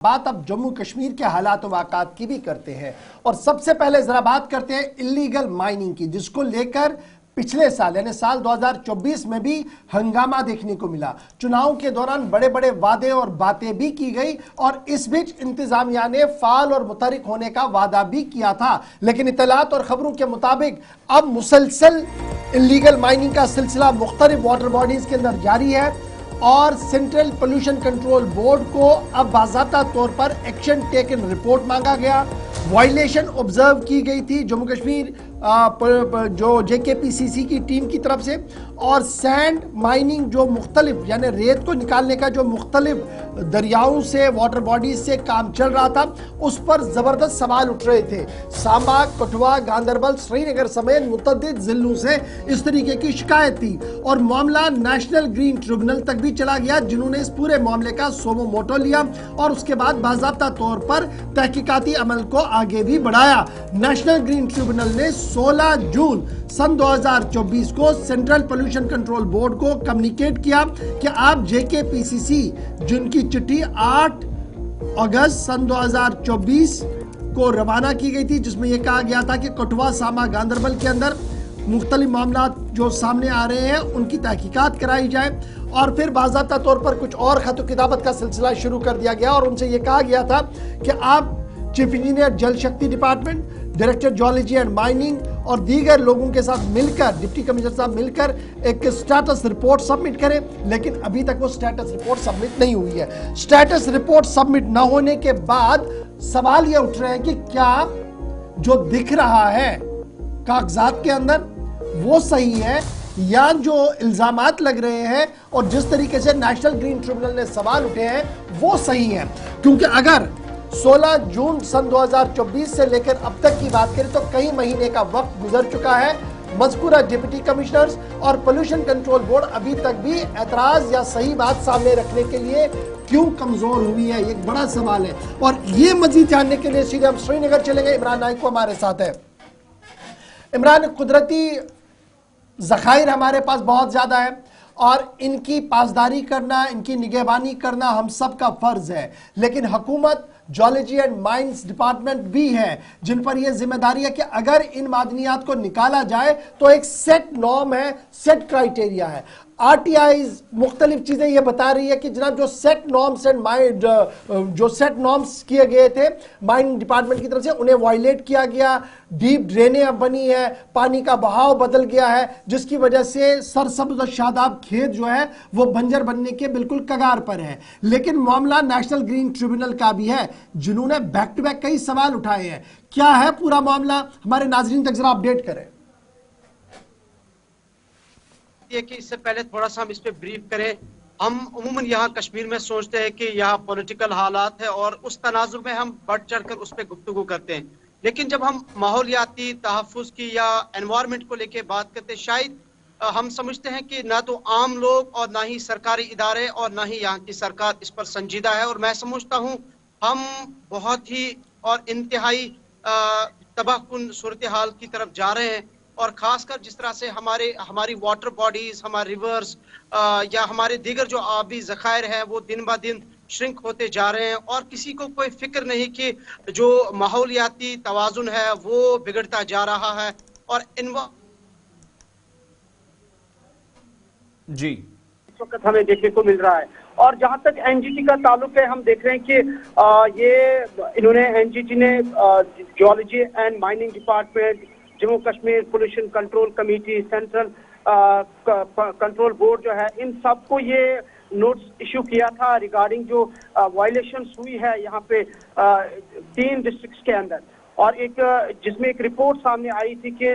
بات اب جموں کشمیر کے حالات و واقعات کی بھی کرتے ہیں اور سب سے پہلے ذرا بات کرتے ہیں اللیگل مائننگ کی، جس کو لے کر پچھلے سال یعنی سال 2024 میں بھی ہنگامہ دیکھنے کو ملا۔ چناؤں کے دوران بڑے بڑے وعدے اور باتیں بھی کی گئی اور اس بیچ انتظامیہ نے فعال اور متحرک ہونے کا وعدہ بھی کیا تھا، لیکن اطلاعات اور خبروں کے مطابق اب مسلسل اللیگل مائننگ کا سلسلہ مختلف واٹر باڈیز کے اندر جاری ہے اور سینٹرل پولوشن کنٹرول بورڈ کو اب باضابطہ طور پر ایکشن ٹیکن رپورٹ مانگا گیا۔ وائلیشن آبزرو کی گئی تھی جموں کشمیر جو جے کے پی سی سی کی ٹیم کی طرف سے، اور سینڈ مائننگ جو مختلف یعنی ریت کو نکالنے کا جو مختلف دریاؤں سے واٹر باڈیز سے کام چل رہا تھا، اس پر زبردست سوال اٹھ رہے تھے۔ سانبا، کٹھوا، گاندربل، سری نگر سمیت متعدد ضلعوں سے اس طریقے کی شکایت تھی اور معاملہ نیشنل گرین ٹریبونل تک بھی چلا گیا، جنہوں نے اس پورے معاملے کا سومو موٹو لیا اور اس کے بعد باضابطہ طور پر تحقیقاتی عمل کو آگے بھی بڑھایا۔ نیشنل گرین ٹریبونل نے 16 جون سن 2024 کو سینٹرل پولوشن کنٹرول بورڈ کو کمیونیکیٹ کیا کہ آپ جے کے پی سی سی، جن کی چٹھی 8 اگست سن 2024 کو روانہ کی گئی تھی، جس میں یہ کہا گیا تھا کہ کٹھوا، سانبا، گاندربل کے اندر مختلف معاملات جو سامنے آ رہے ہیں ان کی تحقیقات کرائی جائے، اور پھر باضابطہ طور پر کچھ اور خط و کتابت کا سلسلہ شروع کر دیا گیا اور ان سے یہ کہا گیا تھا کہ آپ chief engineer Jal Shakti department, director geology and mining اور دیگر لوگوں کے ساتھ مل کر، ڈپٹی کمشنر صاحب مل کر ایک سٹیٹس رپورٹ سبمٹ کریں، لیکن ابھی تک وہ سٹیٹس رپورٹ سبمٹ نہیں ہوئی ہے۔ سٹیٹس رپورٹ سبمٹ نہ ہونے کے بعد سوال یہ اٹھ رہے ہیں کہ کیا جو دکھ رہا ہے کاغذات کے اندر وہ صحیح ہے، یا جو الزامات لگ رہے ہیں اور جس طریقے سے نیشنل گرین ٹریبونل نے سوال اٹھے ہیں وہ صحیح ہیں۔ کیونکہ اگر 16 جون سن 2024 سے لے کر اب تک کی بات کریں تو کئی مہینے کا وقت گزر چکا ہے، مذکورہ ڈپٹی کمشنرز اور پولوشن کنٹرول بورڈ ابھی تک بھی اعتراض یا صحیح بات سامنے رکھنے کے لیے کیوں کمزور ہوئی ہے، یہ ایک بڑا سوال ہے۔ اور یہ مزید جاننے کے لیے سیدھے ہم سری نگر چلیں گے۔ عمران نائک کو ہمارے ساتھ ہے۔ عمران، قدرتی ذخائر ہمارے پاس بہت زیادہ ہے اور ان کی پاسداری کرنا، ان کی نگہبانی کرنا ہم سب کا فرض ہے، لیکن حکومت، جیولوجی اینڈ مائنز ڈپارٹمنٹ بھی ہے جن پر یہ ذمہ داری ہے کہ اگر ان معدنیات کو نکالا جائے تو ایک سیٹ نارم ہے، سیٹ کرائیٹیریا ہے۔ آر ٹی آئیز مختلف چیزیں یہ بتا رہی ہے کہ جناب جو سیٹ نارمز کیے گئے تھے مائن ڈپارٹمنٹ کی طرف سے، انہیں وائلیٹ کیا گیا، ڈیپ ڈرینیں اب بنی ہے، پانی کا بہاؤ بدل گیا ہے، جس کی وجہ سے سرسبز و شاداب کھیت جو ہے وہ بنجر بننے کے بالکل کگار پر ہے۔ لیکن معاملہ نیشنل گرین ٹریبونل کا بھی ہے، جنہوں نے بیک ٹو بیک کئی سوال اٹھائے ہیں۔ کیا ہے پورا معاملہ؟ ہمارے ناظرین تک ذرا اپڈیٹ کریں۔ یہ کہ اس سے پہلے تھوڑا سا ہم اس پہ بریف کریں، ہم عموماً یہاں کشمیر میں سوچتے ہیں کہ یہاں پولیٹیکل حالات ہے اور اس تناظر میں ہم بڑھ چڑھ کر اس پہ گفتگو کرتے ہیں، لیکن جب ہم ماحولیاتی تحفظ کی یا انوائرمنٹ کو لے کے بات کرتے ہیں، شاید ہم سمجھتے ہیں کہ نہ تو عام لوگ اور نہ ہی سرکاری ادارے اور نہ ہی یہاں کی سرکار اس پر سنجیدہ ہے، اور میں سمجھتا ہوں ہم بہت ہی اور انتہائی تباہ کن صورتحال کی طرف جا رہے ہیں، اور خاص کر جس طرح سے ہماری واٹر باڈیز، ہمارے ریورز یا ہمارے دیگر جو آبی ذخائر ہیں وہ دن بہ دن شرنک ہوتے جا رہے ہیں، اور کسی کو کوئی فکر نہیں کہ جو ماحولیاتی توازن ہے وہ بگڑتا جا رہا ہے، اور جی اس وقت ہمیں دیکھنے کو مل رہا ہے۔ اور جہاں تک این جی ٹی کا تعلق ہے، ہم دیکھ رہے ہیں کہ انہوں نے این جی ٹی نے geology and mining department, Jammu Kashmir pollution control committee, central control board جو ہے، ان سب کو یہ نوٹس ایشو کیا تھا ریگارڈنگ جو وائلیشنز ہوئی ہے یہاں پہ 3 ڈسٹرکٹس کے اندر، اور جس میں ایک رپورٹ سامنے آئی تھی کہ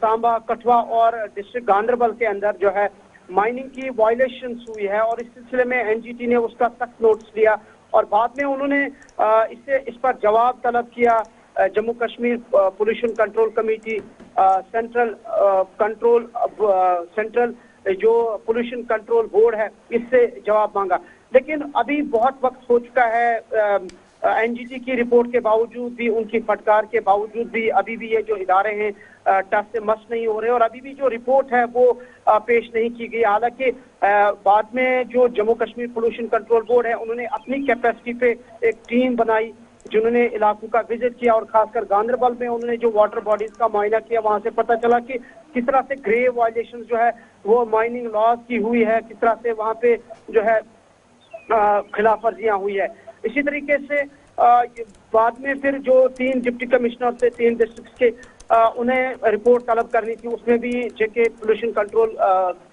سانبا، کٹھوا اور ڈسٹرکٹ گاندربل کے اندر جو ہے مائننگ کی وائلیشنز ہوئی ہے، اور اس سلسلے میں این جی ٹی نے اس کا سخت نوٹس لیا، اور بعد میں انہوں نے اس پر جواب طلب کیا۔ Jammu Kashmir pollution control committee, central جو پولوشن کنٹرول بورڈ ہے، اس سے جواب مانگا، لیکن ابھی بہت وقت ہو چکا ہے۔ एनजीटी की रिपोर्ट के बावजूद भी, उनकी फटकार के बावजूद भी अभी भी ये जो इदारे हैं टस से मस नहीं हो रहे और अभी भी जो रिपोर्ट है वो पेश नहीं की गई। हालांकि बाद में जो Jammu Kashmir pollution control board है उन्होंने अपनी कैपेसिटी पे एक टीम बनाई जिन्होंने इलाकों का विजिट किया और खासकर गांदरबल में उन्होंने जो वाटर बॉडीज का मुआयना किया। वहां से पता चला कि किस तरह से ग्रेव वायलेशन जो है वो माइनिंग लॉज की हुई है, किस तरह से वहां पे जो है खिलाफ वर्जियां हुई है। इसी तरीके से बाद में फिर जो 3 डिप्टी कमिश्नर थे 3 डिस्ट्रिक्ट के, उन्हें रिपोर्ट तलब करनी थी। उसमें भी जेके पोल्यूशन कंट्रोल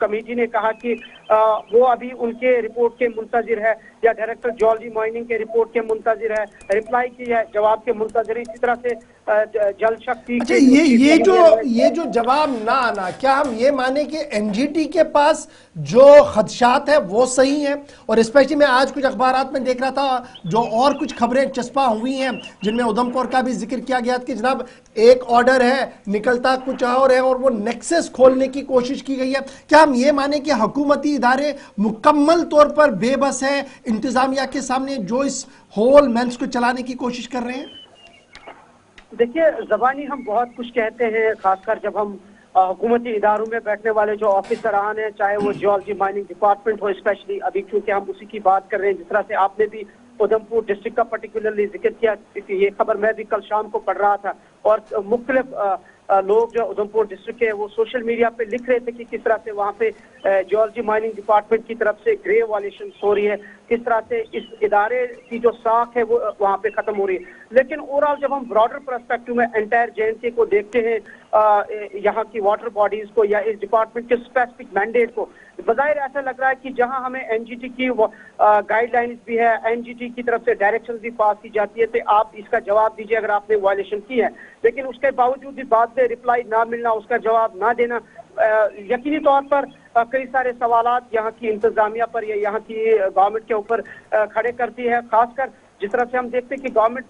कमेटी ने कहा कि वो अभी उनके रिपोर्ट के मुंतजिर है, या डायरेक्टर जियोलॉजी माइनिंग के रिपोर्ट के मुंतजिर है, रिप्लाई की है, जवाब के मुंतजिर। इसी तरह से जल शक्ति अच्छा, ये जो जवाब ना आना, क्या हम ये माने कि एनजीटी के पास जो खदशात है वो सही है? और स्पेशली मैं आज कुछ अखबारात में देख रहा था जो और कुछ खबरें चस्पा हुई हैं जिनमें उधमपुर का भी जिक्र किया गया कि जनाब एक ऑर्डर है, निकलता कुछ और है और वो नेक्सस खोलने की कोशिश की गई है। क्या हम ये माने कि हुकूमती इदारे मुकम्मल तौर पर बेबस है इंतजामिया के सामने जो इस होल मेंस को चलाने की कोशिश कर रहे हैं? देखिए, ज़बानी हम बहुत कुछ कहते हैं, खासकर जब हम हुकूमती इदारों में बैठने वाले जो ऑफिसरान हैं, चाहे वो जियोलॉजी माइनिंग डिपार्टमेंट हो, स्पेशली अभी क्योंकि हम उसी की बात कर रहे हैं, जिस तरह से आपने भी उधमपुर डिस्ट्रिक्ट का पर्टिकुलरली जिक्र किया, ये खबर मैं भी कल शाम को पढ़ रहा था और मुख्तलिफ लोग जो उधमपुर डिस्ट्रिक्ट के वो सोशल मीडिया पे लिख रहे थे कि किस तरह से वहाँ पे जियोलॉजी माइनिंग डिपार्टमेंट की तरफ से ग्रेव वायलेशन हो रही है, किस तरह से इस इदारे की जो साख है वो वहाँ पे खत्म हो रही है। लेकिन ओवरऑल जब हम ब्रॉडर पर्सपेक्टिव में एंटायर जेएनके को देखते हैं, यहाँ की वाटर बॉडीज को या इस डिपार्टमेंट के स्पेसिफिक मैंडेट को, बज़ाहिर ऐसा लग रहा है कि जहां हमें एनजीटी की गाइडलाइंस भी है, एनजीटी की तरफ से डायरेक्शन भी पास की जाती है तो आप इसका जवाब दीजिए अगर आपने वायलेशन की है, लेकिन उसके बावजूद भी बाद में रिप्लाई ना मिलना, उसका जवाब ना देना यकीनी तौर पर कई सारे सवालात यहाँ की इंतजामिया पर या यहाँ की गवर्नमेंट के ऊपर खड़े करती है। खासकर जिस तरह से हम देखते हैं कि गवर्नमेंट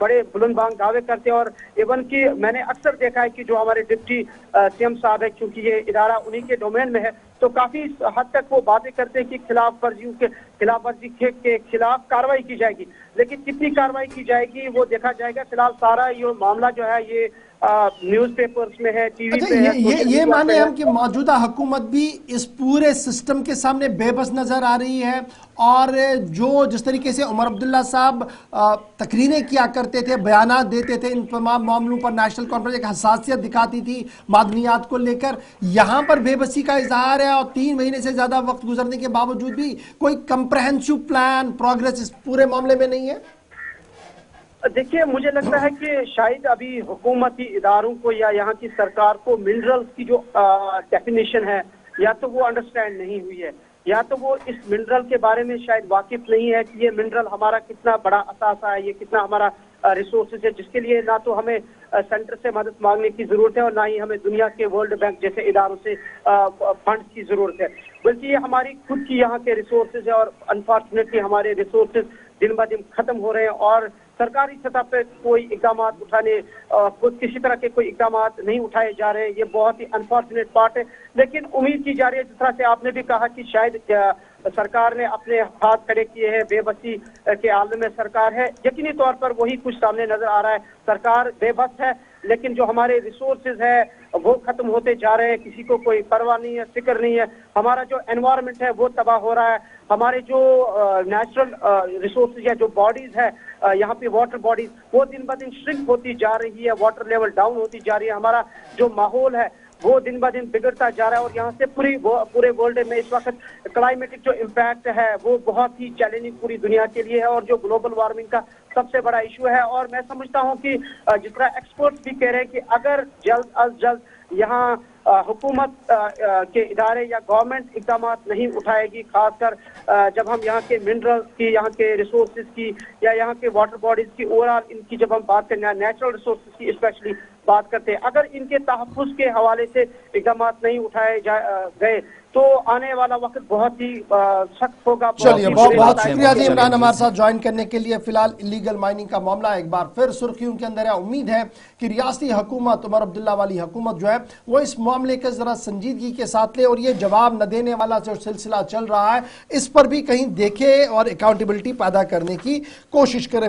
बड़े बुलंदबांग दावे करते हैं और इवन की मैंने अक्सर देखा है कि जो हमारे डिप्टी सीएम साहब है, क्योंकि ये इदारा उन्हीं के डोमेन में है, तो काफी हद तक वो बातें करते हैं कि खिलाफ वर्जी के खिलाफ कार्रवाई की जाएगी, लेकिन कितनी कार्रवाई की जाएगी वो देखा जाएगा। फिलहाल सारा ये मामला जो है ये न्यूज़पेपर्स में है, टीवी पे है। ये माने हम कि मौजूदा हुकूमत भी इस पूरे सिस्टम के सामने बेबस नजर आ रही है और जो जिस तरीके से उमर अब्दुल्ला साहब तकरीरें किया करते थे, बयानात देते थे इन तमाम मामलों पर, नेशनल कॉन्फ्रेंस एक हसासियत दिखाती थी मादनियात को लेकर, यहाँ पर बेबसी का इजहार है और 3 महीने से ज्यादा वक्त गुजरने के बावजूद भी कोई कंप्रहेंसिव प्लान, प्रोग्रेस इस पूरे मामले में नहीं है। देखिए, मुझे लगता है कि शायद अभी हुकूमती इदारों को या यहाँ की सरकार को मिनरल्स की जो डेफिनेशन है या तो वो अंडरस्टैंड नहीं हुई है, या तो वो इस मिनरल के बारे में शायद वाकिफ नहीं है कि ये मिनरल हमारा कितना बड़ा असासा है, ये कितना हमारा रिसोर्सेज है, जिसके लिए ना तो हमें सेंटर से मदद मांगने की जरूरत है और ना ही हमें दुनिया के वर्ल्ड बैंक जैसे इदारों से फंड की जरूरत है, बल्कि ये हमारी खुद की यहाँ के रिसोर्सेज है और अनफॉर्चुनेटली हमारे रिसोर्सेज दिन ब दिन खत्म हो रहे हैं और सरकारी सतह पे कोई इकदाम उठाने खुद किसी तरह के कोई इकदाम नहीं उठाए जा रहे हैं। ये बहुत ही अनफॉर्चुनेट पार्ट है, लेकिन उम्मीद की जा रही है जिस तरह से आपने भी कहा कि शायद सरकार ने अपने हाथ खड़े किए हैं, बेबसी के आलम में सरकार है, यकीनी तौर पर वही कुछ सामने नजर आ रहा है। सरकार बेबस है, लेकिन जो हमारे रिसोर्सेज है वो खत्म होते जा रहे हैं, किसी को कोई परवाह नहीं है, फिक्र नहीं है। हमारा जो एनवायरनमेंट है वो तबाह हो रहा है, हमारे जो नेचुरल रिसोर्सेज या जो बॉडीज है यहाँ पे वाटर बॉडीज वो दिन ब दिन श्रिंक होती जा रही है, वाटर लेवल डाउन होती जा रही है, हमारा जो माहौल है वो दिन ब दिन बिगड़ता जा रहा है और यहाँ से पूरे वर्ल्ड में इस वक्त क्लाइमेटिक जो इम्पैक्ट है वो बहुत ही चैलेंजिंग पूरी दुनिया के लिए है और जो ग्लोबल वार्मिंग का सबसे बड़ा इशू है। और मैं समझता हूँ कि जिस तरह एक्सपर्ट्स भी कह रहे हैं कि अगर जल्द अज जल्द यहाँ हुकूमत के इदारे या गवर्नमेंट इकदाम नहीं उठाएगी, खासकर जब हम यहाँ के मिनरल्स की, यहाँ के रिसोर्सेज की या यहाँ के वाटर बॉडीज की ओवरऑल इनकी जब हम बात करें, नेचुरल रिसोर्सेज की स्पेशली बात करते हैं, अगर इनके तहफ़्फ़ुज़ के हवाले से इकदाम नहीं उठाए गए तो आने वाला वक्त बहुत ही सख्त होगा। चलिए, बहुत शुक्रिया जी इमरान हमारे साथ ज्वाइन करने के लिए। फिलहाल इलीगल माइनिंग का मामला एक बार फिर सुर्खियों के अंदर है। उम्मीद है कि रियासती हुकूमत, उमर अब्दुल्ला वाली हुकूमत जो है वो इस मामले के जरा संजीदगी के साथ ले और ये जवाब न देने वाला जो सिलसिला चल रहा है इस पर भी कहीं देखे और अकाउंटेबिलिटी पैदा करने की कोशिश करें।